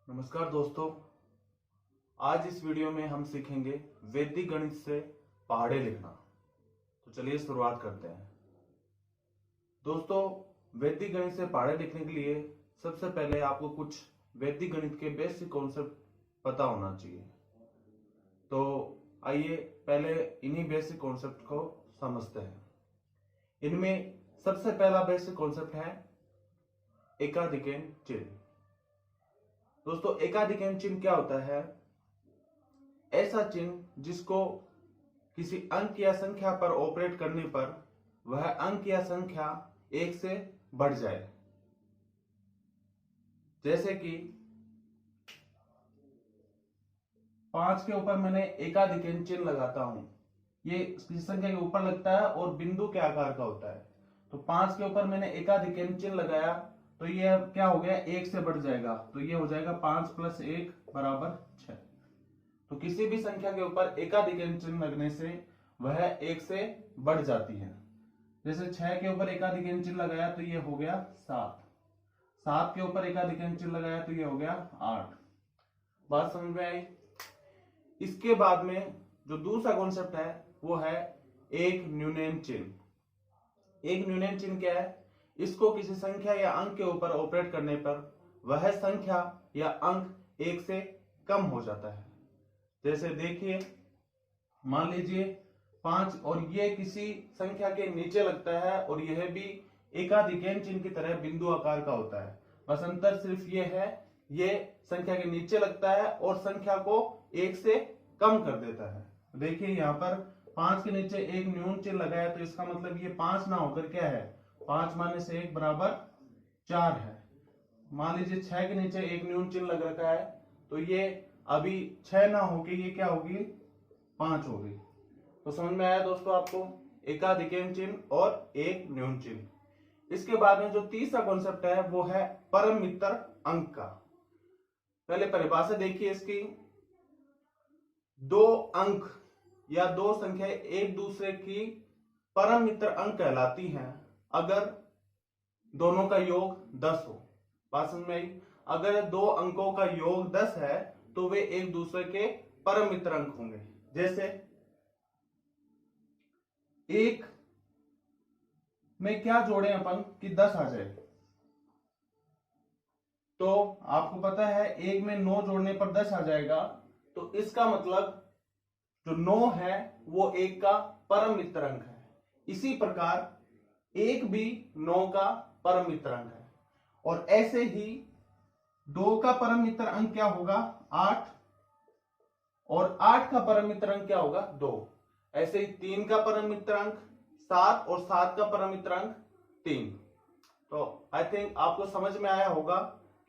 नमस्कार दोस्तों, आज इस वीडियो में हम सीखेंगे वैदिक गणित से पहाड़े लिखना। तो चलिए शुरुआत करते हैं। दोस्तों, वैदिक गणित से पहाड़े लिखने के लिए सबसे पहले आपको कुछ वैदिक गणित के बेसिक कॉन्सेप्ट पता होना चाहिए। तो आइए पहले इन्हीं बेसिक कॉन्सेप्ट को समझते हैं। इनमें सबसे पहला बेसिक कॉन्सेप्ट है एकाधिकरण चिन्ह। दोस्तों, एकाधिकरण चिन्ह क्या होता है? ऐसा चिन्ह जिसको किसी अंक या संख्या पर ऑपरेट करने पर वह अंक या संख्या एक से बढ़ जाए। जैसे कि 5 के ऊपर मैंने एकाधिकरण चिन्ह लगाता हूं। ये किसी संख्या के ऊपर लगता है और बिंदु के आकार का होता है। तो 5 के ऊपर मैंने एकाधिकरण चिन्ह लगाया तो ये क्या हो गया, 1 से बढ़ जाएगा। तो ये हो जाएगा 5 + 1 = 6। तो किसी भी संख्या के ऊपर एकाधिकरण चिन्ह लगने से वह 1 से बढ़ जाती है। जैसे 6 के ऊपर एकाधिकरण चिन्ह लगाया तो ये हो गया 7। 7 के ऊपर एकाधिकरण चिन्ह लगाया तो ये हो गया 8। बात समझ में आई? इसके बाद में जो दूसरा कॉन्सेप्ट है वो है एक न्यूनन चिन्ह। एक न्यूनन चिन्ह क्या है? इसको किसी संख्या या अंक के ऊपर ऑपरेट करने पर वह संख्या या अंक 1 से कम हो जाता है। जैसे देखिए, मान लीजिए 5 और ये किसी संख्या के नीचे लगता है और यह भी एकाधिकरण चिन्ह की तरह बिंदु आकार का होता है। बस अंतर सिर्फ ये है, ये संख्या के नीचे लगता है और संख्या को 1 से कम कर देता है। देखिए यहाँ पर 5 के नीचे एक न्यून चिन्ह लगाया तो इसका मतलब ये 5 ना होकर क्या है, 5 - 1 = 4 है। मान लीजिए 6 के नीचे एक न्यून चिन्ह लग रखा है तो ये अभी 6 ना होके ये क्या होगी, 5 होगी। तो समझ में आया दोस्तों आपको एकाधिकरण चिन्ह और एक न्यून चिन्ह। इसके बाद में जो तीसरा कॉन्सेप्ट है वो है परम मित्र अंक का। पहले परिभाषा देखिए इसकी। दो अंक या दो संख्या एक दूसरे की परम मित्र अंक कहलाती हैं अगर दोनों का योग 10 हो। बात समझ में आई? अगर दो अंकों का योग 10 है तो वे एक दूसरे के परम मित्र अंक होंगे। जैसे 1 में क्या जोड़ें अपन कि 10 आ जाए? तो आपको पता है 1 में 9 जोड़ने पर 10 आ जाएगा। तो इसका मतलब जो 9 है वो 1 का परम मित्र अंक है। इसी प्रकार 1 भी 9 का परम मित्र अंक है। और ऐसे ही 2 का परम मित्र अंक क्या होगा, 8। और 8 का परम मित्र अंक क्या होगा, 2। ऐसे ही 3 का परम मित्र अंक 7 और 7 का परम मित्र अंक 3। तो आई थिंक आपको समझ में आया होगा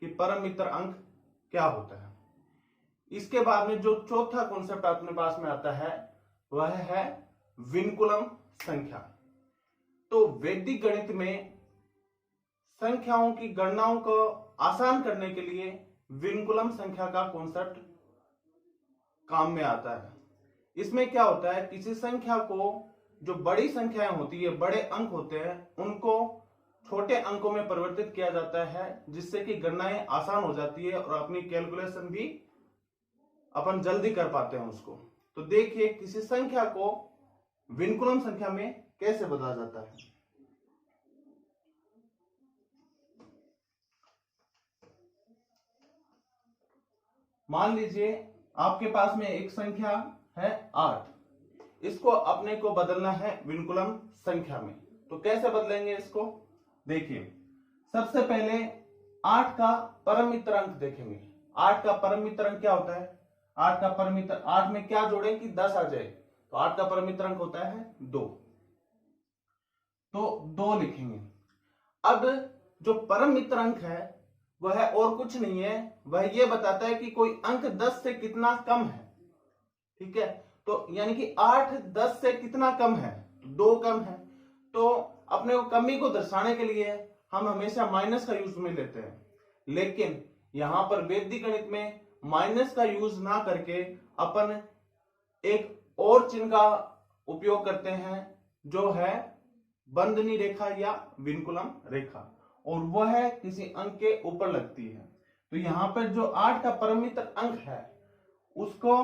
कि परम मित्र अंक क्या होता है। इसके बाद में जो चौथा कॉन्सेप्ट अपने पास में आता है वह है विनकुलम संख्या। तो वैदिक गणित में संख्याओं की गणनाओं को आसान करने के लिए विनकुलम संख्या का कॉन्सेप्ट काम में आता है। इसमें क्या होता है, किसी संख्या को, जो बड़ी संख्याएं होती है, बड़े अंक होते हैं, उनको छोटे अंकों में परिवर्तित किया जाता है जिससे कि गणनाएं आसान हो जाती है और अपनी कैलकुलेशन भी अपन जल्दी कर पाते हैं उसको। तो देखिए किसी संख्या को विनकुलम संख्या में कैसे बदला जाता है। मान लीजिए आपके पास में एक संख्या है 8। इसको अपने को बदलना है विनकुलम संख्या में। तो कैसे बदलेंगे इसको? देखिए, सबसे पहले 8 का परम मित्र अंक देखेंगे। 8 का परम मित्र अंक क्या होता है? 8 का परम मित्र, 8 में क्या जोड़ें कि 10 आ जाए? तो 8 का परम मित्र अंक होता है 2। तो 2 लिखेंगे। अब जो परम मित्र अंक है वह और कुछ नहीं है, वह यह बताता है कि कोई अंक 10 से कितना कम है। ठीक है, तो यानी कि 8 10 से कितना कम है, 2 कम है। तो अपने को कमी को दर्शाने के लिए हम हमेशा माइनस का यूज में लेते हैं, लेकिन यहां पर वैदिक गणित में माइनस का यूज ना करके अपन एक और चिन्ह का उपयोग करते हैं जो है बंधनी रेखा या विनकुलम रेखा, और वह किसी अंक के ऊपर लगती है। तो यहां पर जो 8 का परम मित्र अंक है उसको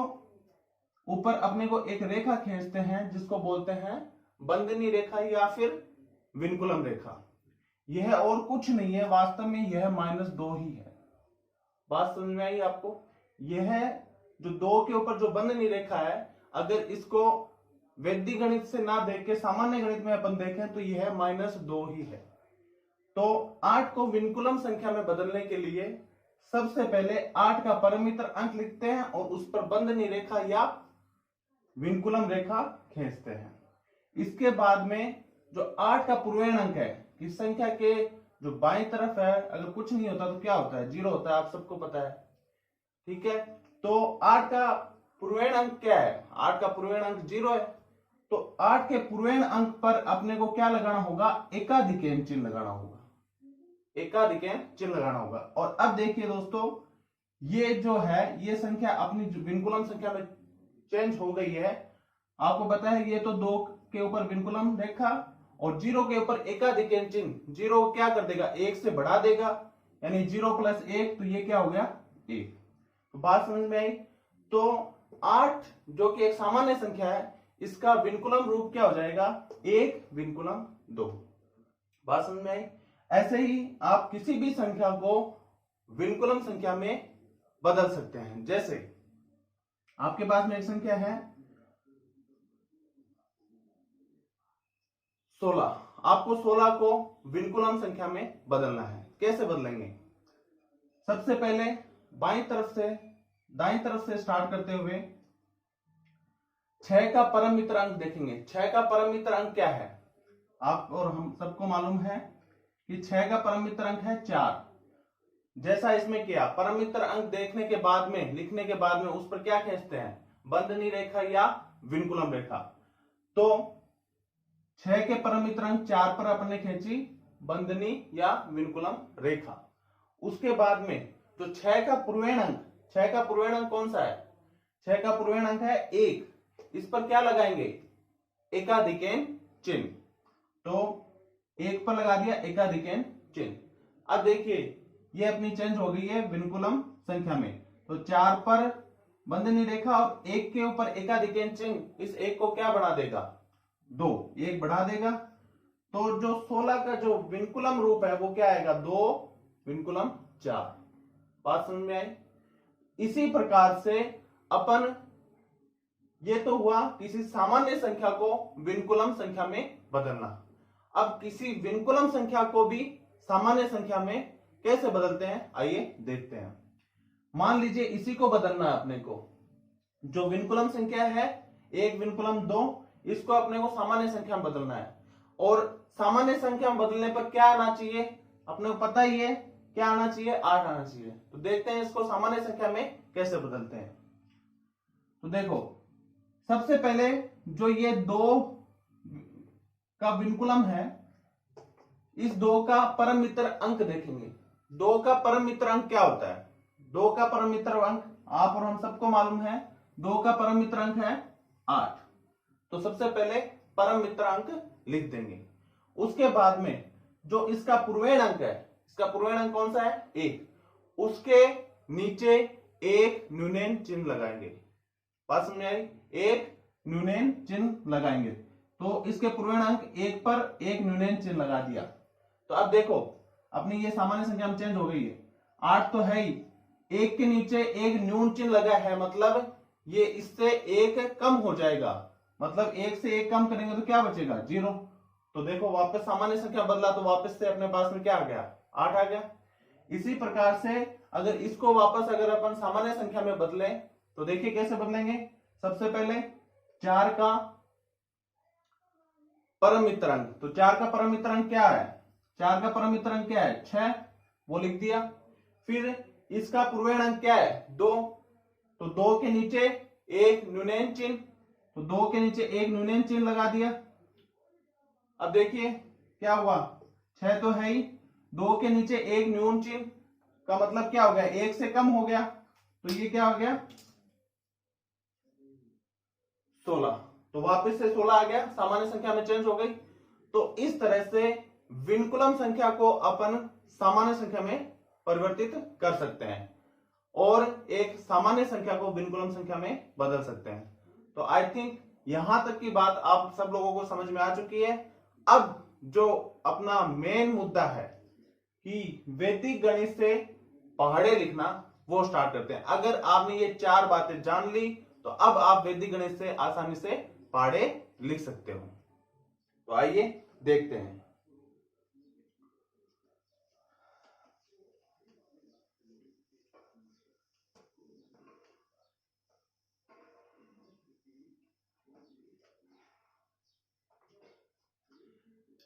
ऊपर अपने को एक रेखा खींचते हैं जिसको बोलते हैं बंधनी रेखा या फिर विनकुलम रेखा। यह और कुछ नहीं है, वास्तव में यह -2 ही है। बात समझ में आई आपको? यह जो 2 के ऊपर जो बंधनी रेखा है, अगर इसको वैदिक गणित से ना देख के सामान्य गणित में अपन देखें तो यह -2 ही है। तो 8 को विनकुलम संख्या में बदलने के लिए सबसे पहले 8 का परम मित्र अंक लिखते हैं और उस पर बंधनी रेखा या विनकुलम रेखा खींचते हैं। इसके बाद में जो 8 का पूर्णांक अंक है, इस संख्या के जो बाईं तरफ है, अगर कुछ नहीं होता तो क्या होता है? 0 होता है, आप सबको पता है। ठीक है, तो 8 का पूर्णांक अंक क्या है? 8 का पूर्णांक अंक 0 है। तो 8 के पूर्णांक अंक पर अपने को क्या लगाना होगा? एकाधिकैन चिन्ह लगाना होगा। एकाधिकैन चिन्ह लगाना होगा। और अब देखिए दोस्तों, ये जो है ये संख्या अपनी विनकुलम संख्या में चेंज हो गई है। आपको पता है ये तो 2 के ऊपर विनकुलम रेखा और 0 के ऊपर एकाधिकैन चिन्ह। 0 क्या कर देगा? 1 से बढ़ा देगा, यानी 0 + 1, तो ये क्या हो गया? 1। तो बात समझ में आई? तो 8 जो कि एक सामान्य संख्या है, इसका विनकुलम रूप क्या हो जाएगा? 1 विनकुलम 2। बात समझ में आई? ऐसे ही आप किसी भी संख्या को विनकुलम संख्या में बदल सकते हैं। जैसे आपके पास में एक संख्या है 16, आपको 16 को विनकुलम संख्या में बदलना है। कैसे बदलेंगे? सबसे पहले बाईं तरफ से दाईं तरफ से स्टार्ट करते हुए 6 का परम मित्र अंक देखेंगे। 6 का परम मित्र अंक क्या है? आप और हम सबको मालूम है कि 6 का परम मित्र अंक है 4। जैसा इसमें किया, परम मित्र अंक देखने के बाद में, लिखने के बाद में उस पर क्या खींचते हैं? बंधनी रेखा या विनकुलम रेखा। तो 6 के परम मित्र अंक 4 पर अपने खींची बंधनी या विनकुलम रेखा। उसके बाद में जो 6 का पूर्णांक, 6 का पूर्णांक कौन सा है? 6 का पूर्णांक है 1। इस पर क्या लगाएंगे? एकाधिकैन चिन्ह। तो 1 पर लगा दिया एकाधिकैन चिन्ह। अब देखिए ये अपनी चेंज हो गई है विनकुलम संख्या में। तो 4 पर बंधनी रेखा और 1 के ऊपर एकाधिकैन चिन्ह, इस 1 को क्या बढ़ा देगा? 2, 1 बढ़ा देगा। तो जो 16 का जो विनकुलम रूप है वो क्या आएगा? 2 विनकुलम 4। बात समझ में आई? इसी प्रकार से अपन, ये तो हुआ किसी सामान्य संख्या को विनकुलम संख्या में बदलना। अब किसी विनकुलम संख्या को भी सामान्य संख्या में कैसे बदलते हैं, आइए देखते हैं। मान लीजिए इसी को बदलना है अपने को। जो विनकुलम संख्या है 1 विनकुलम 2, इसको अपने को सामान्य संख्या में बदलना है। और सामान्य संख्या में बदलने पर क्या आना चाहिए? अपने को पता ही है क्या आना चाहिए? 8 आना चाहिए। तो देखते हैं इसको सामान्य संख्या में कैसे बदलते हैं। तो देखो, सबसे पहले जो ये 2 का विनकुलम है, इस 2 का परम मित्र अंक देखेंगे। 2 का परम मित्र अंक क्या होता है? 2 का परम मित्र अंक आप और हम सबको मालूम है, 2 का परम मित्र अंक है 8। तो सबसे पहले परम मित्र अंक लिख देंगे। उसके बाद में जो इसका पूर्णांक है, इसका पूर्णांक कौन सा है? 1। उसके नीचे एक न्यूनैन चिन्ह लगाएंगे। बात समझ में आई? एक न्यूनैन चिन्ह लगाएंगे। तो इसके पूर्णांक 1 पर एक न्यूनैन चिन्ह लगा दिया। तो अब देखो अपनी ये सामान्य संख्या में चेंज हो गई है। 8 तो है ही, 1 के नीचे एक न्यून चिन्ह लगा है, मतलब ये इससे 1 कम हो जाएगा। मतलब 1 से 1 कम करेंगे तो क्या बचेगा? 0। तो देखो वापस सामान्य संख्या बदला तो वापस से अपने पास में क्या आ गया? 8 आ गया। इसी प्रकार से अगर इसको वापस अगर अपन सामान्य संख्या में बदले तो देखिए कैसे बदलेंगे। सबसे पहले 4 का परम मित्र अंक, तो 4 का परम मित्र अंक क्या है? 4 का परम मित्र अंक क्या है? 6, वो लिख दिया। फिर इसका पूर्णांक क्या है? 2। तो 2 के नीचे एक न्यूनैन चिन्ह, तो 2 के नीचे एक न्यूनैन चिन्ह लगा दिया। अब देखिए क्या हुआ, 6 तो है ही, 2 के नीचे एक न्यून चिन्ह का मतलब क्या हो गया? 1 से कम हो गया। तो ये क्या हो गया? 16। तो वापस से 16 आ गया, सामान्य संख्या में चेंज हो गई। तो इस तरह से विनकुलम संख्या को अपन सामान्य संख्या में परिवर्तित कर सकते हैं और एक सामान्य संख्या को विनकुलम संख्या में बदल सकते हैं। तो आई थिंक यहां तक की बात आप सब लोगों को समझ में आ चुकी है। अब जो अपना मेन मुद्दा है कि वैदिक गणित से पहाड़े लिखना, वो स्टार्ट करते हैं। अगर आपने ये 4 बातें जान ली तो अब आप वैदिक गणित से आसानी से पहाड़े लिख सकते हो। तो आइए देखते हैं।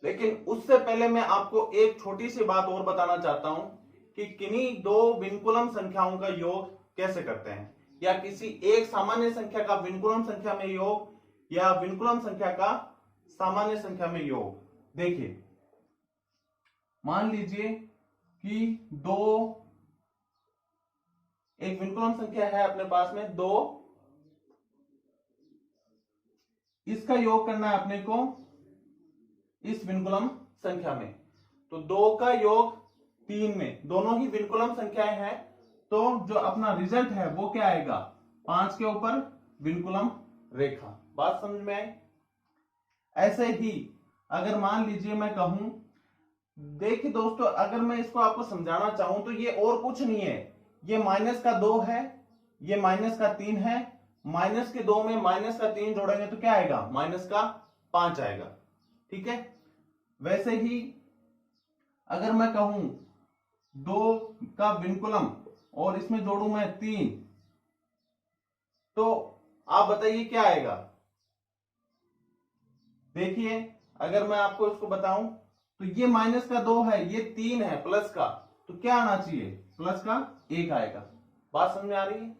लेकिन उससे पहले मैं आपको एक छोटी सी बात और बताना चाहता हूं कि किन्हीं दो विनकुलम संख्याओं का योग कैसे करते हैं, या किसी एक सामान्य संख्या का विनकुलम संख्या में योग या विनकुलम संख्या का सामान्य संख्या में योग। देखिए, मान लीजिए कि एक विनकुलम संख्या है अपने पास में 2, इसका योग करना है अपने को इस विनकुलम संख्या में। तो 2 का योग 3 में, दोनों ही विनकुलम संख्याएं हैं, तो जो अपना रिजल्ट है वो क्या आएगा, 5 के ऊपर विनकुलम रेखा। बात समझ में आई? ऐसे ही अगर मान लीजिए मैं कहूं, देखिए दोस्तों, अगर मैं इसको आपको समझाना चाहूं तो ये और कुछ नहीं है, ये -2 है, ये -3 है, -2 में -3 जोड़ेंगे तो क्या आएगा, -5 आएगा। ठीक है। वैसे ही अगर मैं कहूं 2 का विनकुलम और इसमें जोड़ू मैं 3, तो आप बताइए क्या आएगा। देखिए, अगर मैं आपको इसको बताऊं तो ये -2 है, ये 3 है प्लस का, तो क्या आना चाहिए, +1 आएगा। बात समझ में आ रही है?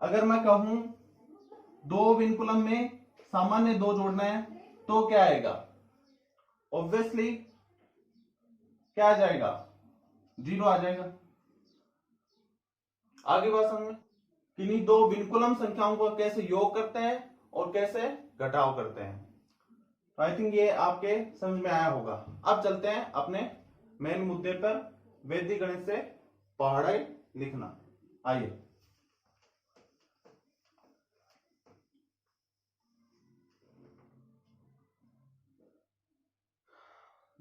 अगर मैं कहूं 2 विनकुलम में सामान्य 2 जोड़ना है तो क्या आएगा, ऑब्वियसली क्या आ जाएगा, 0 आ जाएगा। आगे बात समझ में? किन्हीं 2 विनकुलम संख्याओं को कैसे योग करते हैं और कैसे घटाव करते हैं। तो आई थिंक ये आपके समझ में आया होगा। अब चलते हैं अपने मेन मुद्दे पर, वैदिक गणित से पहाड़े लिखना। आइए,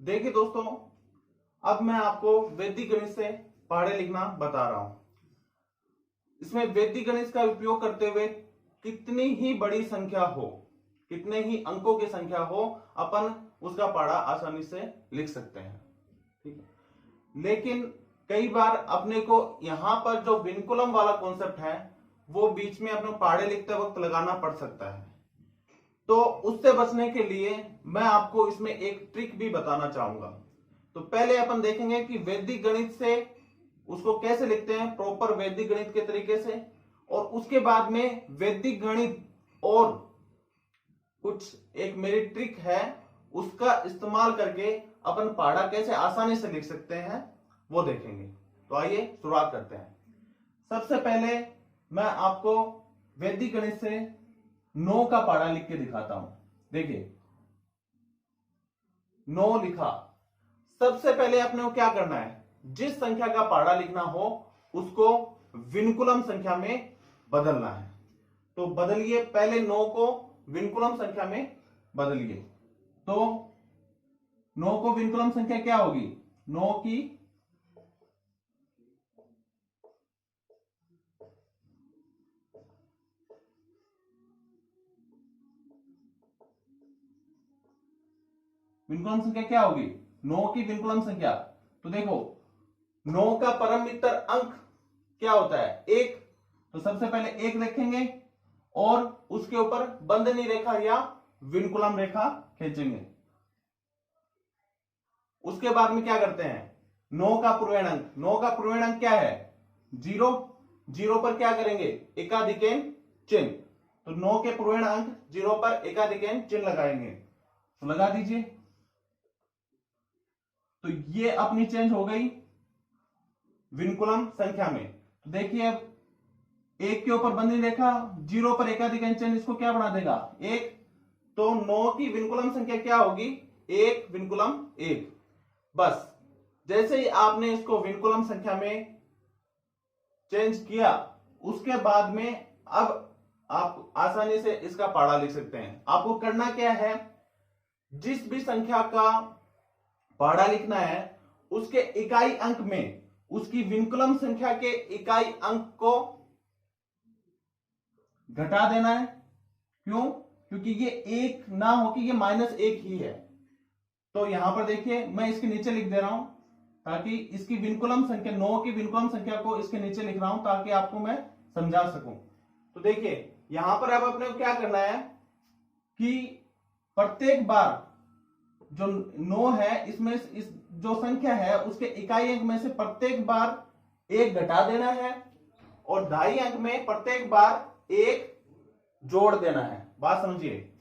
देखिए दोस्तों, अब मैं आपको वैदिक गणित से पहाड़े लिखना बता रहा हूं। इसमें वैदिक गणित का उपयोग करते हुए कितनी ही बड़ी संख्या हो, कितने ही अंकों की संख्या हो, अपन उसका पहाड़ा आसानी से लिख सकते हैं। ठीक है। लेकिन कई बार अपने को यहां पर जो विनकुलम वाला कॉन्सेप्ट है वो बीच में अपने पहाड़े लिखते वक्त लगाना पड़ सकता है। तो उससे बचने के लिए मैं आपको इसमें एक ट्रिक भी बताना चाहूंगा। तो पहले अपन देखेंगे कि वैदिक गणित से उसको कैसे लिखते हैं, प्रॉपर वैदिक गणित के तरीके से, और उसके बाद में वैदिक गणित और कुछ एक मेरी ट्रिक है उसका इस्तेमाल करके अपन पहाड़ा कैसे आसानी से लिख सकते हैं वो देखेंगे। तो आइए शुरुआत करते हैं। सबसे पहले मैं आपको वैदिक गणित से 9 का पहाड़ा लिख के दिखाता हूं। देखिए, 9 लिखा। सबसे पहले अपने को क्या करना है, जिस संख्या का पहाड़ा लिखना हो उसको विनकुलम संख्या में बदलना है। तो बदलिए, पहले 9 को विनकुलम संख्या में बदलिए। तो 9 को विनकुलम संख्या क्या होगी, 9 की विनकुलम संख्या क्या होगी, 9 की विनकुलम संख्या। तो देखो, 9 का परम मित्र अंक क्या होता है, 1। तो सबसे पहले 1 लिखेंगे और उसके ऊपर बंधनी रेखा या विनकुलम रेखा खींचेंगे। उसके बाद में क्या करते हैं, 9 का पूर्णांक अंक, 9 का पूर्णांक अंक क्या है, 0। 0 पर क्या करेंगे, एकाधिकेन चिन्ह। तो 9 के पूर्णांक अंक 0 पर एकाधिकेन चिन्ह लगाएंगे। तो लगा दीजिए। तो ये अपनी चेंज हो गई विनकुलम संख्या में। तो देखिए, अब 1 के ऊपर बंधनी रेखा, 0 पर एकाधिक चिन्ह, इसको क्या बना देगा, 1। तो 9 की विनकुलम संख्या क्या होगी, 1 विनकुलम 1। बस जैसे ही आपने इसको विनकुलम संख्या में चेंज किया, उसके बाद में अब आप आसानी से इसका पहाड़ा लिख सकते हैं। आपको करना क्या है, जिस भी संख्या का पहाड़ा लिखना है उसके इकाई अंक में उसकी विनकुलम संख्या के इकाई अंक को घटा देना है। क्यों? क्योंकि ये एक ना हो कि ये -1 ही है। तो यहां पर देखिए मैं इसके नीचे लिख दे रहा हूं ताकि इसकी विनकुलम संख्या 9 की विनकुलम संख्या को इसके नीचे लिख रहा हूं ताकि आपको मैं समझा सकूं। तो देखिए यहां पर अब अपने को क्या करना है कि प्रत्येक बार जो 9 है इसमें इस जो संख्या है उसके इकाई अंक में से प्रत्येक बार 1 घटा देना है और 2.5 अंक में प्रत्येक बार 1 जोड़ देना है। बात समझिए,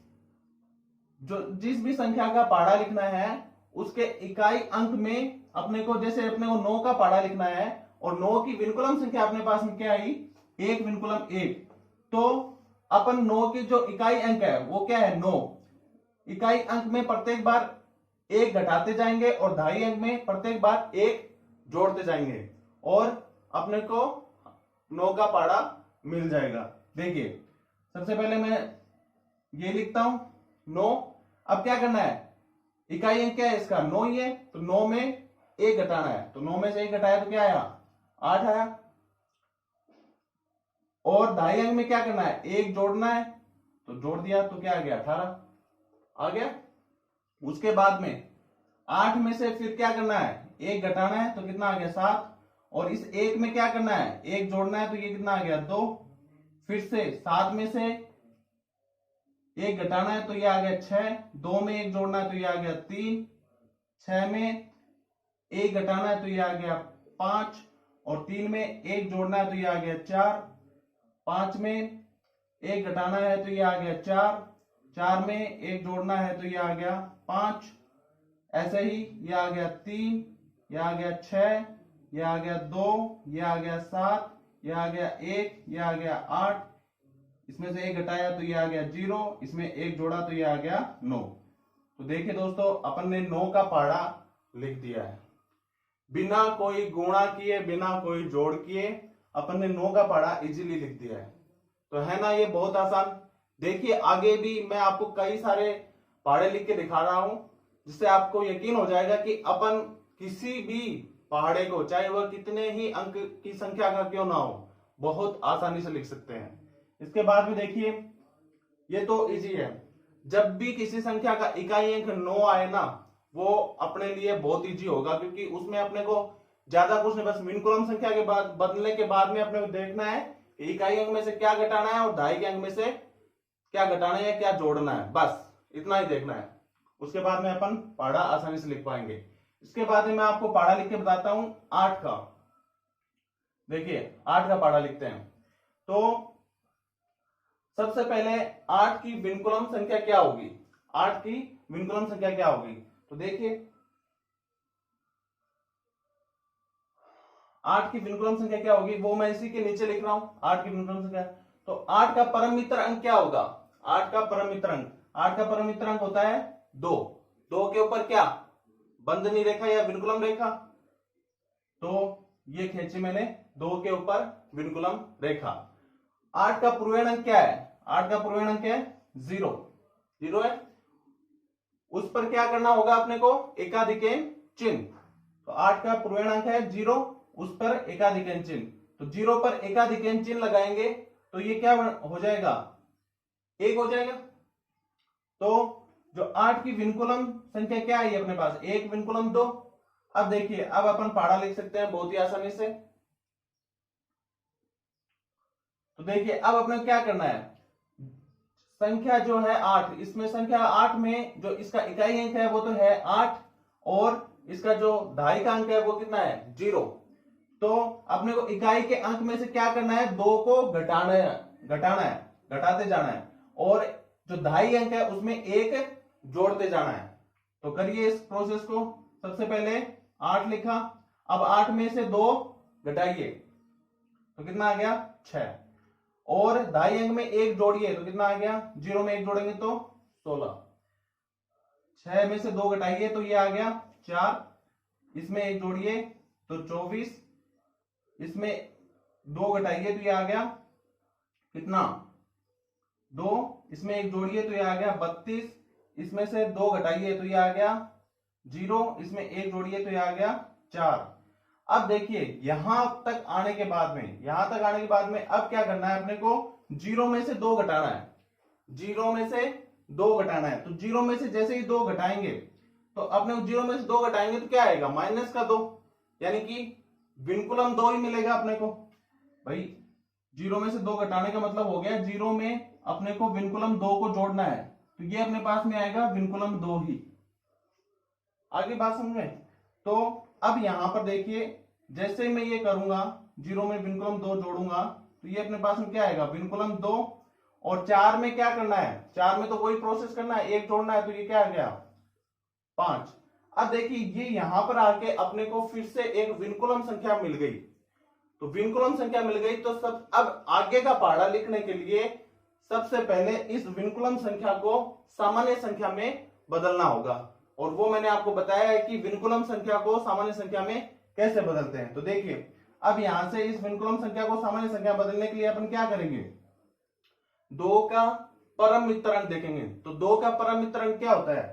जो जिस भी संख्या का पहाड़ा लिखना है उसके इकाई अंक में अपने को, जैसे अपने को 9 का पहाड़ा लिखना है और 9 की विनकुलम संख्या अपने पास में क्या आई, 1 विनकुलम 1, तो अपन 9 की जो इकाई अंक है वो क्या है 9, इकाई अंक में प्रत्येक बार 1 घटाते जाएंगे और 2.5 अंक में प्रत्येक बार 1 जोड़ते जाएंगे और अपने को 9 का पहाड़ा मिल जाएगा। देखिए सबसे पहले मैं ये लिखता हूं 9। अब क्या करना है, इकाई अंक क्या है इसका 9 ही है, तो 9 में 1 घटाना है, तो 9 में से 1 घटाया तो क्या आया 8 आया। और 2.5 अंक में क्या करना है 1 जोड़ना है, तो जोड़ दिया तो क्या आ गया 18 आ गया। उसके बाद में 8 में से फिर क्या करना है 1 घटाना है, तो कितना आ गया 7, और इस 1 में क्या करना है 1 जोड़ना है, तो ये कितना आ गया 2। फिर से 7 में से 1 घटाना है तो ये आ गया 6, 2 में 1 जोड़ना है तो ये आ गया 3, 6 में 1 घटाना है तो ये आ गया 5, और 3 में 1 जोड़ना है तो ये आ गया 4, 5 में 1 घटाना है तो ये आ गया 4, 4 में 1 जोड़ना है तो ये आ गया 5, ऐसे ही ये आ गया 3, ये आ गया 6, ये आ गया 2, ये आ गया 7, ये आ गया 1, ये आ गया 8, इसमें से 1 घटाया तो ये आ गया 0, इसमें 1 जोड़ा तो ये आ गया 9। तो देखिए दोस्तों अपन ने 9 का पहाड़ा लिख दिया है, बिना कोई गुणा किए बिना कोई जोड़ किए अपन ने 9 का पहाड़ा इजीली लिख दिया है। तो है ना ये बहुत आसान। देखिए आगे भी मैं आपको कई सारे पहाड़े लिख के दिखा रहा हूं जिससे आपको यकीन हो जाएगा कि अपन किसी भी पहाड़े को चाहे वह कितने ही अंक की संख्या का क्यों ना हो बहुत आसानी से लिख सकते हैं। इसके बाद भी देखिए ये तो इजी है, जब भी किसी संख्या का इकाई अंक 9 आए ना वो अपने लिए बहुत इजी होगा क्योंकि उसमें अपने को ज्यादा कुछ नहीं, बस विनकुलम संख्या के बाद बदलने के बाद में अपने को देखना है कि इकाई अंक में से क्या घटाना है और 2.5 के अंक में से क्या घटाना है या क्या जोड़ना है, बस इतना ही देखना है। उसके बाद में अपन पहाड़ा आसानी से लिख पाएंगे। इसके बाद में मैं आपको पहाड़ा लिख के बताता हूं 8 का। देखिए 8 का पहाड़ा लिखते हैं तो सबसे पहले 8 की विनकुलम संख्या क्या होगी, 8 की विनकुलम संख्या क्या होगी, तो देखिए 8 की विनकुलम संख्या क्या होगी वो मैं इसी के नीचे लिख रहा हूं 8 की विनकुलम संख्या। तो 8 का परम मित्र अंक क्या होगा, 8 का परम मित्र अंक, 8 का परम मित्र अंक होता है 2, 2 के ऊपर क्या बंधनी रेखा या विनकुलम रेखा, तो ये खींची मैंने 2 के ऊपर विनकुलम रेखा। 8 का पूर्वेण अंक क्या है, 8 का पूर्वेण अंक है 0, 0 है, उस पर क्या करना होगा अपने को एकाधिकेन चिन्ह। तो 8 का पूर्वेण अंक है 0, उस पर एकाधिकेन चिन्ह, तो 0 पर एकाधिकेन चिन्ह लगाएंगे तो ये क्या हो जाएगा 1 हो जाएगा। तो जो 8 की विनकुलम संख्या क्या है अपने पास 1 विनकुलम 2। अब देखिए अब अपन पहाड़ा लिख सकते हैं बहुत ही आसानी से। तो देखिए अब अपने क्या करना है, संख्या जो है 8, इसमें संख्या 8 में जो इसका इकाई अंक है वो तो है 8 और इसका जो 2.5 का अंक है वो कितना है 0। तो अपने को इकाई के अंक में से क्या करना है 2 को घटाना है, घटाते जाना है, और जो 2.5 अंक है उसमें 1 जोड़ते जाना है। तो करिए इस प्रोसेस को। सबसे पहले 8 लिखा, अब 8 में से 2 घटाइए तो कितना आ गया 6, और 2.5 अंक में 1 जोड़िए तो कितना आ गया 0 में 1 जोड़ेंगे तो 16, 6 में से 2 घटाइए तो ये आ गया 4, इसमें एक जोड़िए तो 24, इसमें 2 घटाइए तो ये आ गया कितना 2, इसमें एक जोड़िए तो ये आ गया 32, इसमें से 2 घटाइए तो ये आ गया 0, इसमें एक जोड़िए तो ये आ गया 4। अब देखिए यहां तक आने के बाद में अब क्या करना है अपने को, 0 में से 2 घटाना है, 0 में से 2 घटाना है। तो 0 में से जैसे ही 2 घटाएंगे तो अपने 0 में से 2 घटाएंगे तो क्या आएगा माइनस का 2, यानी कि विनकुलम 2 ही मिलेगा अपने को। भाई 0 में से 2 घटाने का मतलब हो गया 0 में अपने को विनकुलम 2 को जोड़ना है, तो ये अपने पास में आएगा विनकुलम 2 ही। आगे बात समझे? तो अब यहां पर देखिए जैसे मैं ये करूंगा 0 में विनकुलम 2 जोड़ूंगा तो ये अपने पास में क्या आएगा विनकुलम 2, और 4 में क्या करना है, 4 में तो वही प्रोसेस करना है, एक जोड़ना है, तो ये क्या आ गया 5। अब देखिए ये यहां पर आके अपने को फिर से एक विनकुलम संख्या मिल गई, तो विनकुलम संख्या मिल गई तो सब अब आगे का पहाड़ा लिखने के लिए सबसे पहले इस विनकुलम संख्या को सामान्य संख्या में बदलना होगा, और वो मैंने आपको बताया है कि विनकुलम संख्या को सामान्य संख्या में कैसे बदलते हैं। तो देखिए अब यहां से इस विनकुलम संख्या को सामान्य संख्या बदलने के लिए अपन क्या करेंगे, 2 का परम वितरण देखेंगे। तो 2 का परम वितरण क्या होता है,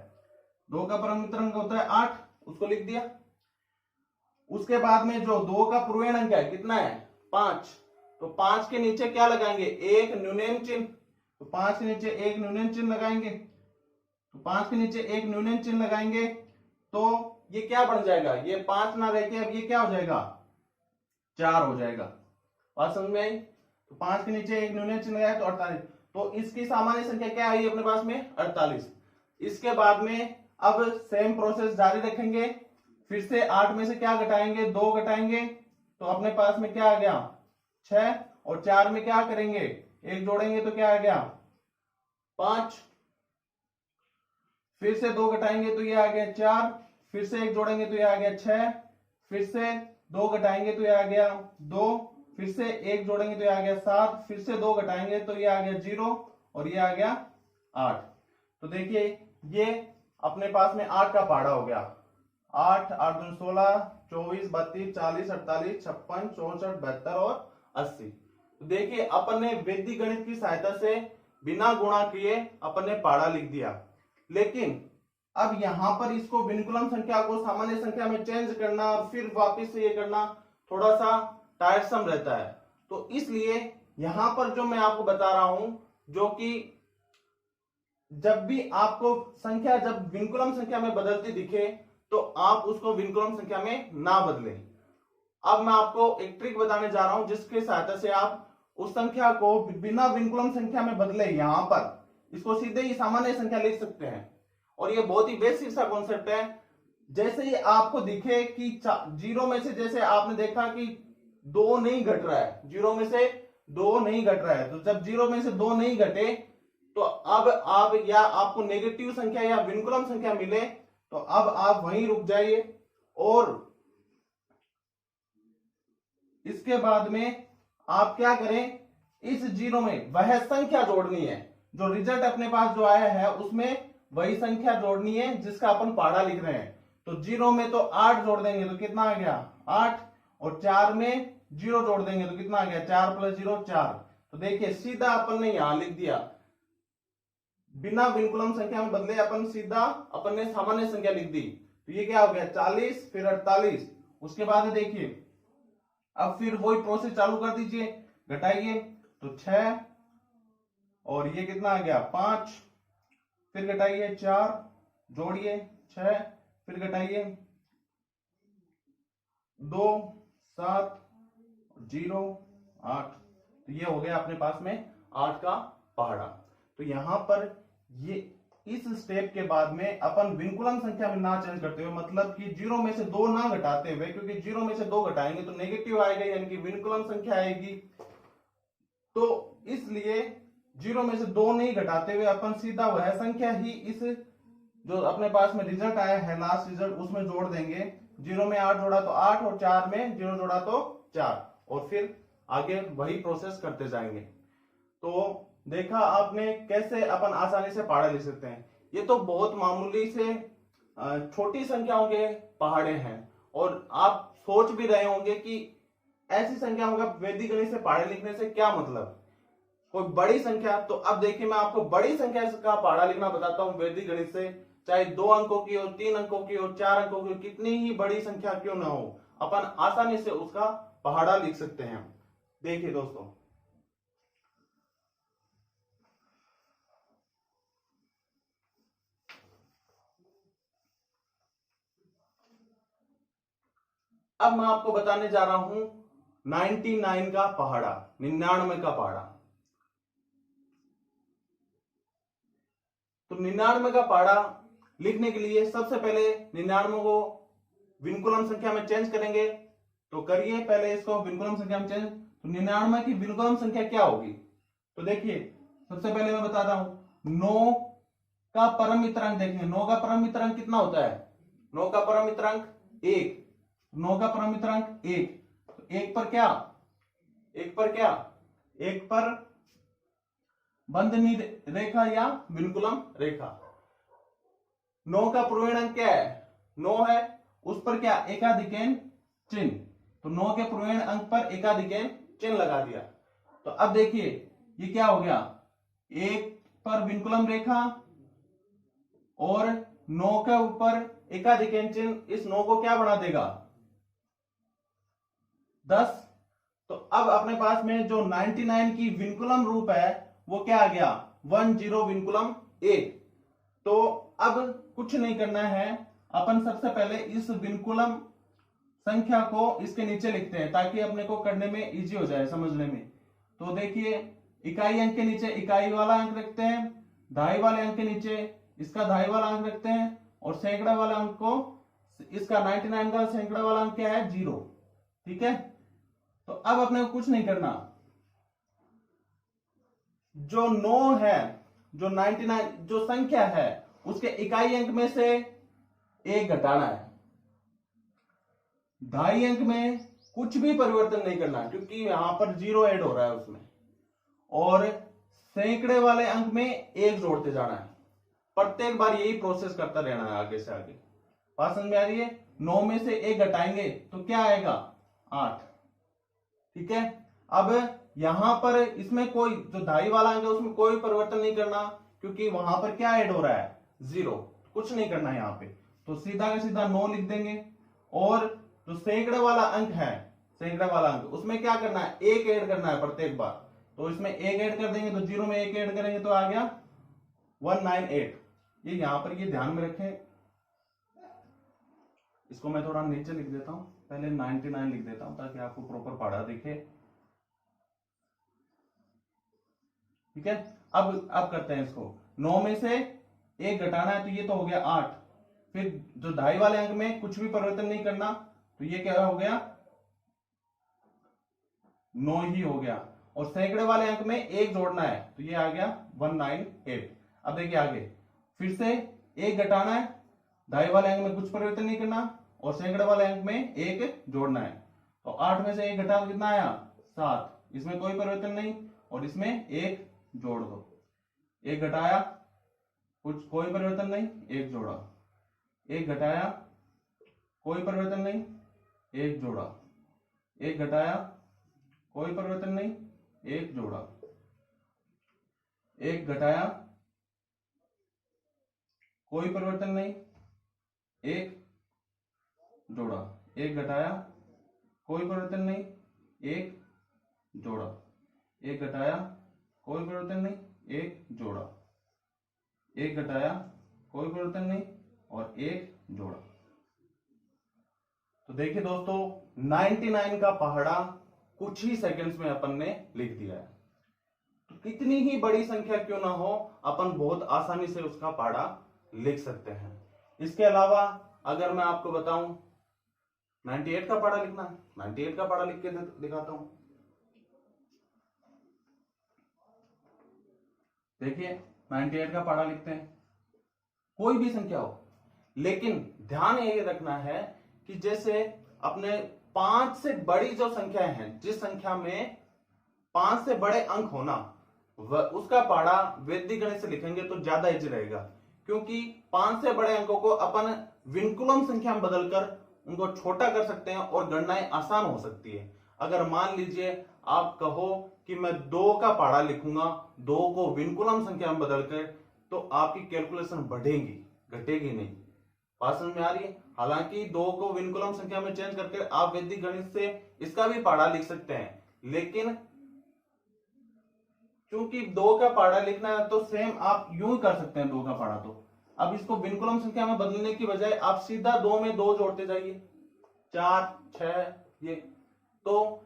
2 का परम वितरण होता है 8, उसको लिख दिया। उसके बाद में जो 2 का पूर्णांक अंक है कितना है 5, तो 5 के नीचे क्या लगाएंगे, एक न्यूनतम चिन्ह, तो 5 के नीचे एक न्यूनतम चिन्ह लगाएंगे, तो 5 के नीचे एक न्यूनतम चिन्ह लगाएंगे तो ये क्या बन जाएगा, ये 5 ना रह के अब ये क्या हो जाएगा 4 हो जाएगा। बात समझ में आई? तो 5 के नीचे एक न्यूनतम चिन्ह लगाया तो 48, तो इसकी सामान्य संख्या क्या आई अपने पास में 48। इसके बाद में अब सेम प्रोसेस जारी रखेंगे, फिर से 8 में से क्या घटाएंगे 2 घटाएंगे तो अपने पास में क्या आ गया 6, और 4 में क्या करेंगे एक जोड़ेंगे तो क्या आ गया 5, फिर से 2 घटाएंगे तो ये आ गया 4, फिर से एक जोड़ेंगे तो ये आ गया 6, फिर से 2 घटाएंगे तो ये आ गया 2, फिर से एक जोड़ेंगे तो ये आ गया 7, फिर से 2 घटाएंगे तो ये आ गया 0, और ये आ गया 8। तो देखिए ये अपने पास में 8 का पहाड़ा हो गया, 8, 8 दूनी 16, 24, 32, 40, 48, 56, 64, 72 और 80। तो देखिए अपन ने वैदिक गणित की सहायता से बिना गुणा किए अपन ने पहाड़ा लिख दिया, लेकिन अब यहां पर इसको विनकुलम संख्या को सामान्य संख्या में चेंज करना और फिर वापस से ये करना थोड़ा सा टायरसम रहता है। तो इसलिए यहां पर जो मैं आपको बता रहा हूं, जो कि जब भी आपको संख्या जब विनकुलम संख्या में बदलती दिखे तो आप उसको विनकुलम संख्या में ना बदलें। अब मैं आपको एक ट्रिक बताने जा रहा हूं जिसके सहायता से आप उस संख्या को बिना विनकुलम संख्या में बदले यहां पर इसको सीधे ही सामान्य संख्या लिख सकते हैं, और ये बहुत ही बेसिक सा कॉन्सेप्ट है। जैसे ही आपको दिखे कि 0 में से जैसे आपने देखा कि 2 नहीं घट रहा है, 0 में से 2 नहीं घट रहा है, तो जब 0 में से 2 नहीं घटे तो अब आप या आपको नेगेटिव संख्या या विनकुलम संख्या मिले तो अब आप वहीं रुक जाइए, और इसके बाद में आप क्या करें, इस 0 में वह संख्या जोड़नी है, जो रिजल्ट अपने पास जो आया है उसमें वही संख्या जोड़नी है जिसका अपन पहाड़ा लिख रहे हैं। तो 0 में तो 8 जोड़ देंगे तो कितना आ गया 8, और 4 में 0 जोड़ देंगे तो कितना आ गया 4 + 0 4। तो देखिए सीधा अपन ने यहां लिख दिया, बिना विनकुलम संख्या में बदले अपन सीधा अपन ने सामान्य संख्या लिख दी। तो ये क्या हो गया 40 फिर 48। उसके बाद देखिए अब फिर वही प्रोसेस चालू कर दीजिए, घटाइए तो 6, और ये कितना आ गया 5, फिर घटाइए 4, जोड़िए 6, फिर घटाइए 2, 7, 0, 8। तो ये हो गया अपने पास में 8 का पहाड़ा। तो यहां पर ये इस स्टेप के बाद में अपन विनकुलम संख्या में ना चेंज करते हुए, मतलब कि 0 में से 2 ना घटाते हुए, क्योंकि 0 में से 2 घटाएंगे तो नेगेटिव आएगा यानी कि विनकुलम संख्या आएगी, तो इसलिए 0 में से 2 नहीं घटाते हुए अपन सीधा वह संख्या ही इस जो अपने पास में रिजल्ट आया है लास्ट रिजल्ट उसमें जोड़ देंगे। 0 में 8 जोड़ा तो 8, और 4 में 0 जोड़ा तो 4, और फिर आगे वही प्रोसेस करते जाएंगे। तो देखा आपने कैसे अपन आसानी से पहाड़े लिख सकते हैं। ये तो बहुत मामूली से छोटी संख्याओं के पहाड़े हैं, और आप सोच भी रहे होंगे कि ऐसी संख्याओं का वैदिक गणित से पहाड़े लिखने से क्या मतलब, कोई बड़ी संख्या। तो अब देखिए मैं आपको बड़ी संख्या का पहाड़ा लिखना बताता हूं वैदिक गणित से, चाहे 2 अंकों की हो, 3 अंकों की हो, 4 अंकों की हो, कितनी ही बड़ी संख्या क्यों ना हो, अपन आसानी से उसका पहाड़ा लिख सकते हैं। देखिए दोस्तों, अब मैं आपको बताने जा रहा हूं 99 का पहाड़ा, 99 का पहाड़ा। तो 99 का पहाड़ा लिखने के लिए सबसे पहले 99 को विनकुलम संख्या में चेंज करेंगे। तो करिए पहले इसको विनकुलम संख्या में चेंज। तो 99 की विनकुलम संख्या क्या होगी, तो देखिए सबसे पहले मैं बताता हूं 9 का परम मित्रांक देखेंगे। 9 का परम मित्रांक कितना होता है, 9 का परम मित्रांक 1, 9 का परम मित्रांक 1। तो 1 पर क्या, 1 पर क्या, 1 पर बंधनी रेखा या विनकुलम रेखा। 9 का पूर्णांक अंक क्या है, 9 है, उस पर क्या, एकाधिकैन चिन्ह। तो 9 के पूर्णांक अंक पर एकाधिकैन चिन्ह लगा दिया। तो अब देखिए ये क्या हो गया, 1 पर विनकुलम रेखा और 9 के ऊपर एकाधिकैन चिन्ह, इस 9 को क्या बना देगा, 10। तो अब अपने पास में जो 99 की विनकुलम रूप है वो क्या आ गया, 10 विनकुलम 1। तो अब कुछ नहीं करना है, अपन सबसे पहले इस विनकुलम संख्या को इसके नीचे लिखते हैं ताकि अपने को करने में इजी हो जाए, समझने में। तो देखिए इकाई अंक के नीचे इकाई वाला अंक रखते हैं, दहाई वाले अंक के नीचे इसका दहाई वाला अंक रखते हैं, और सैकड़ा वाला अंक को, इसका 99 का सैकड़ा वाला अंक क्या है, 0। ठीक है, तो अब अपने को कुछ नहीं करना, जो 9 है, जो 99 जो संख्या है उसके इकाई अंक में से 1 घटाना है। ढाई अंक में कुछ भी परिवर्तन नहीं करना क्योंकि यहां पर 0 ऐड हो रहा है उसमें, और सैकड़े वाले अंक में 1 जोड़ते जाना है। प्रत्येक बार यही प्रोसेस करता रहना है आगे से आगे। बात समझ में आ रही है, 9 में से 1 घटाएंगे तो क्या आएगा, 8। ठीक है, अब यहां पर इसमें कोई जो ढाई वाला अंक है उसमें कोई परिवर्तन नहीं करना क्योंकि वहां पर क्या ऐड हो रहा है, 0, कुछ नहीं करना है यहां पे। तो सीधा का सीधा 9 लिख देंगे, और जो सैकड़े वाला अंक है, सैकड़े वाला अंक उसमें क्या करना है, 1 ऐड करना है प्रत्येक बार। तो इसमें 1 ऐड कर देंगे, तो 0 में 1 ऐड करेंगे तो आ गया 198। ये यहां पर ये ध्यान में रखें, इसको मैं थोड़ा नीचे लिख देता हूं, पहले 99 लिख देता हूं ताकि आपको प्रॉपर पढ़ा दिखे। ठीक है, अब करते हैं इसको, 9 में से 1 घटाना है तो ये तो हो गया 8। फिर जो ढाई वाले अंक में कुछ भी परिवर्तन नहीं करना तो ये क्या हो गया, 9 ही हो गया, और सैकड़े वाले अंक में 1 जोड़ना है तो ये आ गया 198। अब देखिए आगे, फिर से 1 घटाना है, ढाई वाले अंक में कुछ परिवर्तन नहीं करना, और सैकड़े वाले अंक में 1 जोड़ना है। तो 8 में से 1 घटा कितना आया, 7। इसमें कोई परिवर्तन नहीं, और इसमें 1 जोड़ दो। 1 घटाया, कुछ कोई परिवर्तन नहीं, 1 जोड़ा। 1 घटाया, कोई परिवर्तन नहीं, 1 जोड़ा। 1 घटाया, कोई परिवर्तन नहीं, 1 जोड़ा। 1 घटाया, कोई परिवर्तन नहीं, 1 जोड़ा। 1 घटाया, कोई परिवर्तन नहीं, 1 जोड़ा। 1 घटाया, कोई परिवर्तन नहीं, 1 जोड़ा। 1 घटाया, कोई परिवर्तन नहीं, और 1 जोड़ा। तो देखिए दोस्तों, 99 का पहाड़ा कुछ ही सेकंड्स में अपन ने लिख दिया है। तो कितनी ही बड़ी संख्या क्यों ना हो, अपन बहुत आसानी से उसका पहाड़ा लिख सकते हैं। इसके अलावा अगर मैं आपको बताऊं 98 का पहाड़ा लिखना है, 98 का पहाड़ा लिख के दिखाता हूं। देखिए 98 का पहाड़ा लिखते हैं, कोई भी संख्या हो, लेकिन ध्यान ये रखना है कि जैसे अपने 5 से बड़ी जो संख्याएं हैं, जिस संख्या में 5 से बड़े अंक होना, उसका पहाड़ा वैदिक गणित से लिखेंगे तो ज्यादा इजी रहेगा, क्योंकि 5 से बड़े अंकों को अपन विनकुलम संख्या में बदलकर उनको छोटा कर सकते हैं और गणनाएं आसान हो सकती है। अगर मान लीजिए आप कहो कि मैं 2 का पहाड़ा लिखूंगा, 2 को विनकुलम संख्या में बदलकर, तो आपकी कैलकुलेशन बढ़ेगी, घटेगी नहीं। बात समझ में आ रही है? हालांकि 2 को विनकुलम संख्या में चेंज करके आप वैदिक गणित से इसका भी पहाड़ा लिख सकते हैं, लेकिन क्योंकि 2 का पहाड़ा लिखना है तो सेम आप यूं ही कर सकते हैं 2 का पहाड़ा। तो अब इसको विनकुलम संख्या में बदलने की बजाय आप सीधा 2 में 2 जोड़ते जाइए, 4 6 ये। तो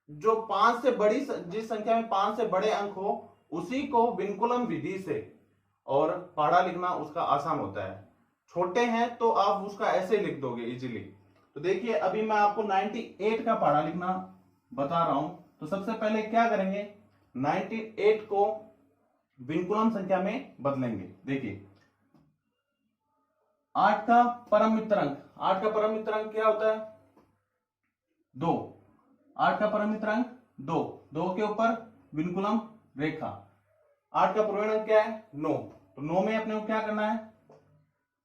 जो 5 से बड़ी, जिस संख्या में 5 से बड़े अंक हो उसी को विनकुलम विधि से और पहाड़ा लिखना उसका आसान होता है। छोटे हैं तो आप उसका ऐसे लिख दोगे इजीली। तो देखिए अभी मैं आपको 98 का पहाड़ा लिखना बता रहा हूं। तो सबसे पहले क्या करेंगे, 98 को विनकुलम संख्या में बदलेंगे। देखिए 8 का परम मित्र अंक, 8 का परम मित्र अंक क्या होता है, 2। 8 का परम मित्र अंक 2, 2 के ऊपर विनकुलम रेखा। 8 का पूर्ण अंक क्या है, 9। तो 9 में अपने को क्या करना है,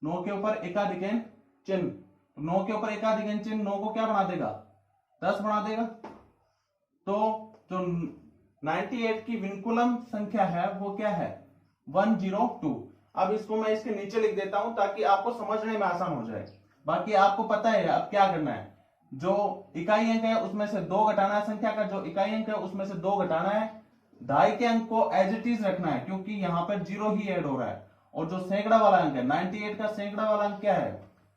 9 के ऊपर एकाधिकन चिन्ह। तो 9 के ऊपर एकाधिकन चिन्ह 9 को क्या बना देगा, 10 बना देगा। तो जो 98 की विनकुलम संख्या है वो क्या है, 102। अब इसको मैं इसके नीचे लिख देता हूं ताकि आपको समझने में आसान हो जाए। बाकी आपको पता है अब क्या करना है, जो इकाई अंक है उसमें से 2 घटाना है, संख्या का जो इकाई अंक है उसमें से 2 घटाना है, ढाई के अंक को एज इट इज रखना है क्योंकि यहां पर 0 ही ऐड हो रहा है। और जो सैकड़ा वाला अंक है 98 का सैकड़ा वाला अंक क्या है,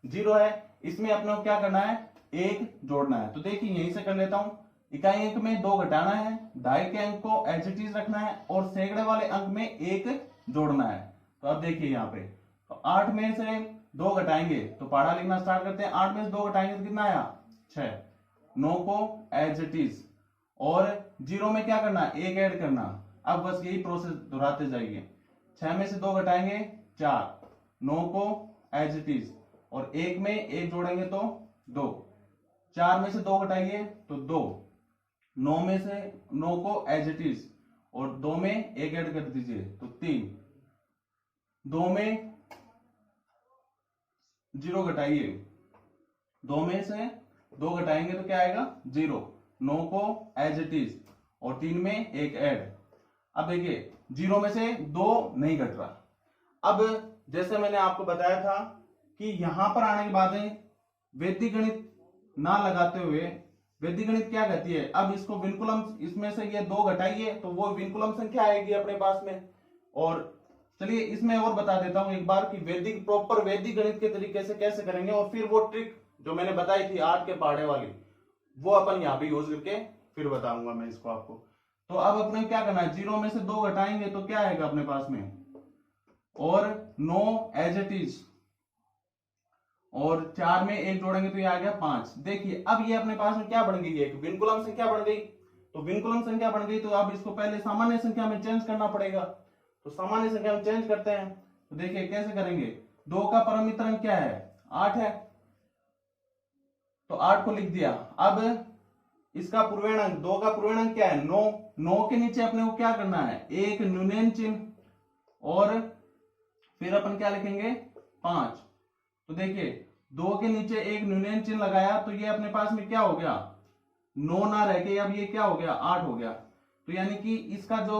0 है, इसमें अपने को क्या करना है, 1 जोड़ना है। तो देखिए यहीं से कर लेता हूं, इकाई अंक में 2 घटाना है, ढाई के अंक को एज इट इज रखना है और सैकड़े वाले अंक में 1 जोड़ना है। तो अब देखिए यहाँ पे, तो 8 में से 2 घटाएंगे तो पहाड़ा लिखना स्टार्ट करते हैं। 8 में से 2 घटाएंगे तो कितना आया, 6। 9 को एज इट इज और 0 में क्या करना, 1 ऐड करना। अब बस यही प्रोसेस दोहराते जाइए। 6 में से 2 घटाएंगे 4, 9 को एज इट इज और 1 में 1 जोड़ेंगे तो 2। 4 में से 2 घटाइए तो 2, 9 में से 9 को एज इट इज और 2 में 1 ऐड कर दीजिए तो 3। 2 में 0 घटाइए, 2 में से 2 घटाएंगे तो क्या आएगा, 0। 9 को एज इट इज और 3 में 1 ऐड। अब देखिए 0 में से 2 नहीं घट रहा। अब जैसे मैंने आपको बताया था कि यहां पर आने के बाद वैदिक गणित ना लगाते हुए वैदिक गणित क्या कहती है, अब इसको विनकुलम, इसमें से ये 2 घटाइए तो वो विनकुलम संख्या आएगी अपने पास में। और चलिए इसमें और बता देता हूं एक बार कि वैदिक प्रॉपर वैदिक गणित के तरीके से कैसे करेंगे, और फिर वो ट्रिक जो मैंने बताई थी 8 के पहाड़े वाली वो अपन यहाँ पे यूज करके फिर बताऊंगा मैं इसको आपको। तो अब अपने क्या करना है, 0 में से 2 घटाएंगे तो क्या आएगा अपने पास में, और 9 एज इट इज और 4 में 1 जोड़ेंगे तो ये आ गया 5। देखिए अब ये अपने पास में क्या बन गई है, एक विनकुलम संख्या बन गई। तो विनकुलम संख्या बन गई तो अब इसको पहले सामान्य संख्या में चेंज करना पड़ेगा। तो सामान्य संख्या में चेंज करते हैं। तो देखिए कैसे करेंगे, 2 का परम मित्र अंक क्या है, 8 है, तो 8 को लिख दिया। अब इसका पूर्णांक 2 का पूर्णांक क्या है, 9। 9 के नीचे अपने को क्या करना है, एक न्यूनयन चिन्ह और फिर अपन क्या लिखेंगे, 5। तो देखिए 2 के नीचे एक न्यूनयन चिन्ह लगाया तो ये अपने पास में क्या हो गया, 9 ना रह के अब ये क्या हो गया, 8 हो गया। तो यानी कि इसका जो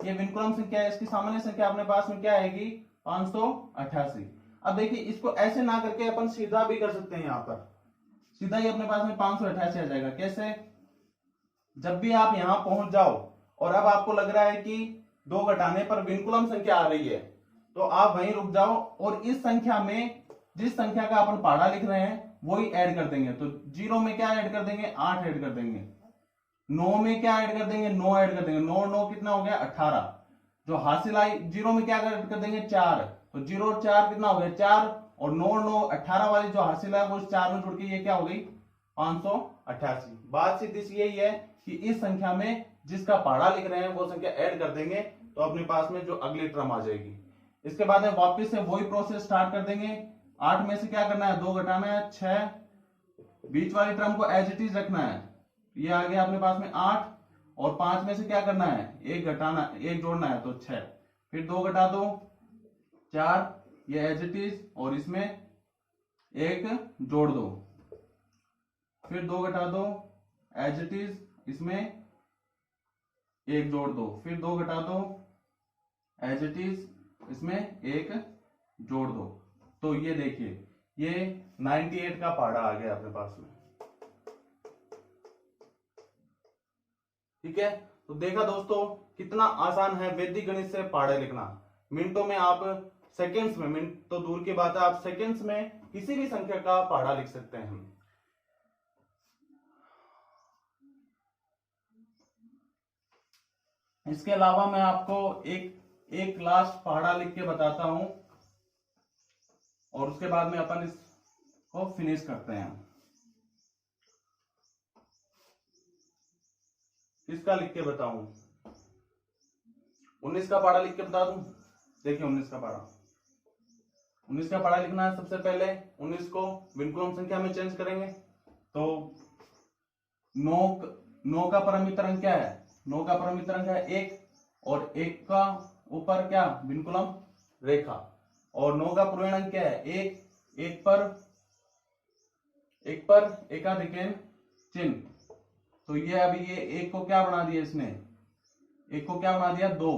ये विनकुलम संख्या है इसकी सामान्य संख्या अपने पास में क्या आएगी, 588। अब देखिए इसको ऐसे ना करके अपन सीधा भी कर सकते हैं, यहां पर सीधा ही अपने पास में 588 आ जाएगा। कैसे, जब भी आप यहां पहुंच जाओ और अब आपको लग रहा है कि 2 घटाने पर विनकुलम संख्या आ रही है तो आप वहीं रुक जाओ और इस संख्या में जिस संख्या का अपन पहाड़ा लिख रहे हैं वही ऐड कर देंगे। तो 0 में क्या ऐड कर देंगे, 8 ऐड कर देंगे। 9 में क्या ऐड कर देंगे, 9 ऐड कर देंगे। 9 9 कितना हो गया, 18। जो हासिल आई 0 में क्या ऐड कर देंगे, 4। तो 0 और 4 कितना हो गया, 4 और 9 9 18 वाली जो हासिल है वो 4 में जुड़ के ये क्या हो गई, 588। बात सीधी सी यही है कि इस संख्या में जिसका पहाड़ा लिख रहे हैं वो संख्या ऐड कर देंगे तो अपने पास में जो अगली टर्म आ जाएगी। इसके बाद में वापस से वही प्रोसेस स्टार्ट कर देंगे। 8 में से क्या करना है, 2 घटाना है, 6, बीच वाली टर्म को एज इट इज रखना है, ये आ गया अपने पास में 8 और 5 में से क्या करना है, 1 घटाना, 1 जोड़ना है तो 6, फिर 2 घटा दो 4, ये एज इट इज और इसमें एक जोड़ दो, फिर 2 घटा दो, एज इट इज इसमें एक जोड़ दो, फिर 2 घटा दो, एज इट इज इसमें एक जोड़ दो। तो ये देखिए ये 98 का पहाड़ा आ गया अपने पास में। ठीक है, तो देखा दोस्तों कितना आसान है वैदिक गणित से पहाड़े लिखना। मिनटों में आप, सेकंड्स में, मिनट तो दूर की बात है, आप सेकंड्स में किसी भी संख्या का पहाड़ा लिख सकते हैं। इसके अलावा मैं आपको एक लास्ट पहाड़ा लिख के बताता हूं और उसके बाद में अपन इसको फिनिश करते हैं। किसका लिख के बताऊं? 19 का पहाड़ा लिख के बता दूं। देखिए 19 का पहाड़ा, 19 का पहाड़ा लिखना है। सबसे पहले 19 को विनकुलम संख्या में चेंज करेंगे। तो 9 का परमितरंक क्या है? 9 का परमितरंक है 1 और 1 का ऊपर क्या? विनकुलम रेखा। और 9 का पूर्णांक क्या है? 1। 1 पर एकाधिकन चिन्ह। तो ये अभी ये 1 को क्या बना दिया इसने? 1 को क्या बना दिया? 2।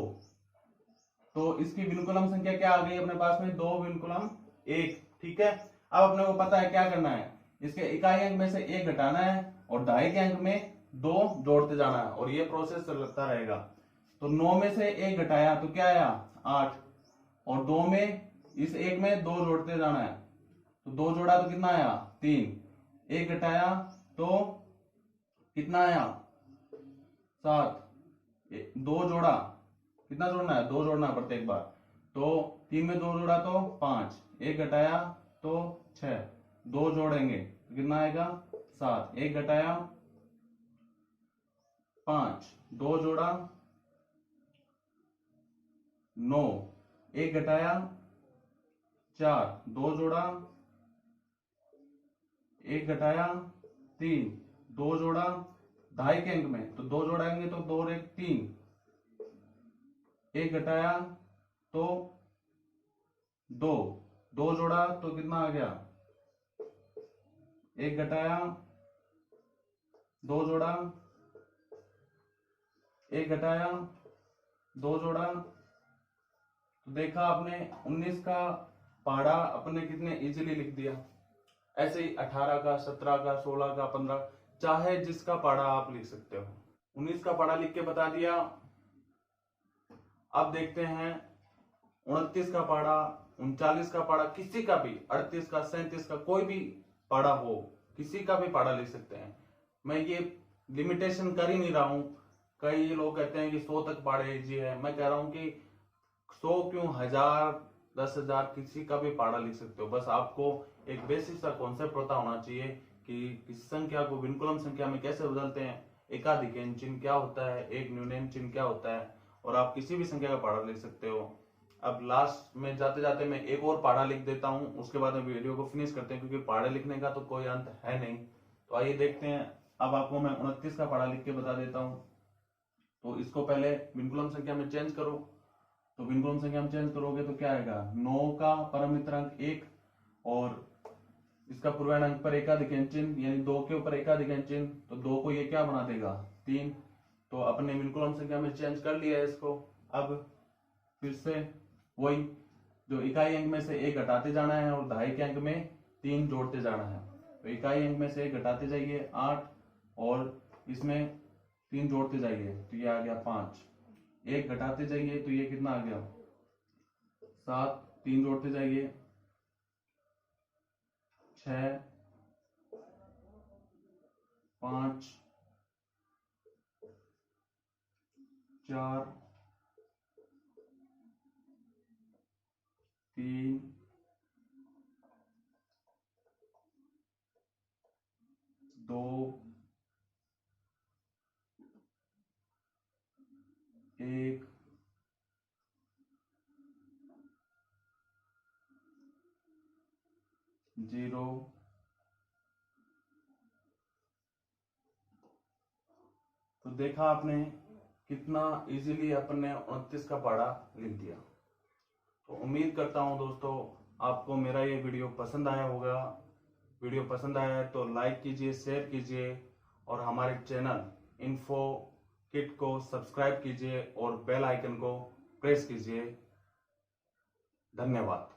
तो इसकी विनकुलम संख्या क्या आ गई अपने पास में? 2 विनकुलम 1। ठीक है, अब अपने को पता है क्या करना है। इसके इकाई अंक में से 1 घटाना है और दहाई के अंक में 2 जोड़ते जाना है और ये प्रोसेस चलता रहेगा। तो 9 में से 1 घटाया तो क्या आया? 8। और 2 में, इस 1 में 2 जोड़ते जाना है। तो 2 जोड़ा तो कितना आया? 3। 1 घटाया तो कितना आया? 7। 2 जोड़ा, कितना जोड़ना है? 2 जोड़ना प्रत्येक बार। तो 3 में 2 जोड़ा तो 5। 1 घटाया तो 6। 2 जोड़ेंगे तो कितना आएगा? 7। 1 घटाया 5। 2 जोड़ा 9। 1 घटाया 4। 2 जोड़ा 1 घटाया 3। 2 जोड़ा दहाई के अंक में तो 2 जोड़ेंगे तो 2 और 1 3। 1 घटाया तो 2। 2 जोड़ा तो कितना आ गया? 1 घटाया 2 जोड़ा, 1 घटाया 2 जोड़ा। तो देखा आपने 19 का पहाड़ा अपने कितने इजीली लिख दिया। ऐसे ही 18 का, 17 का, 16 का, 15, चाहे जिसका पहाड़ा आप लिख सकते हो। 19 का पहाड़ा लिख के बता दिया। अब देखते हैं 29 का पहाड़ा, 39 का पहाड़ा, किसी का भी, 38 का, 37 का, कोई भी पहाड़ा हो, किसी का भी पहाड़ा लिख सकते हैं। मैं ये लिमिटेशन कर ही नहीं रहा हूं। कई लोग कहते हैं कि 100 तक पहाड़े इजी है। मैं कह रहा हूं कि 100 क्यों, 1000, 10,000, किसी का भी पहाड़ा लिख सकते हो। बस आपको एक बेसिक सा कॉन्सेप्ट पता होना चाहिए कि किसी संख्या को विनकुलम संख्या में कैसे बदलते हैं, एकाधिकन चिन्ह क्या होता है, एक न्यूनयन चिन्ह क्या होता है, और आप किसी भी संख्या का पहाड़ा लिख सकते हो। अब लास्ट में जाते जाते मैं एक और पहाड़ा लिख देता हूं, उसके बाद में वीडियो को फिनिश करते हैं, क्योंकि पहाड़े लिखने का तो कोई अंत है नहीं। तो आइए देखते हैं। अब आपको मैं 29 का पहाड़ा लिख के बता देता हूं। तो इसको पहले विनकुलम संख्या में चेंज करो। तो विनकुलम संख्या में चेंज करोगे तो क्या आएगा? 9 का परमितरंक 1 और इसका पूर्णांक पर एकाधिकन चिन्ह, यानी 2 के ऊपर एकाधिकन चिन्ह, तो 2 को ये क्या बना देगा? 3। तो अपने विनकुलम संख्या में चेंज कर लिया है इसको। अब फिर से वही, जो इकाई अंक में से 1 घटाते जाना है और दहाई के अंक में 3 जोड़ते जाना है। तो इकाई अंक में से 1 घटाते जाइए 8 और इसमें 3 जोड़ते जाइए तो ये आ गया 5। 1 घटाते जाइए तो ये कितना आ गया? 7। 3 जोड़ते जाइए 6, 5, 4, 3, 2, 1, 0। तो देखा आपने कितना इजीली अपन ने 29 का पहाड़ा लिख दिया। तो उम्मीद करता हूं दोस्तों आपको मेरा ये वीडियो पसंद आया होगा। वीडियो पसंद आया है तो लाइक कीजिए, शेयर कीजिए और हमारे चैनल इन्फो किट को सब्सक्राइब कीजिए और बेल आइकन को प्रेस कीजिए। धन्यवाद।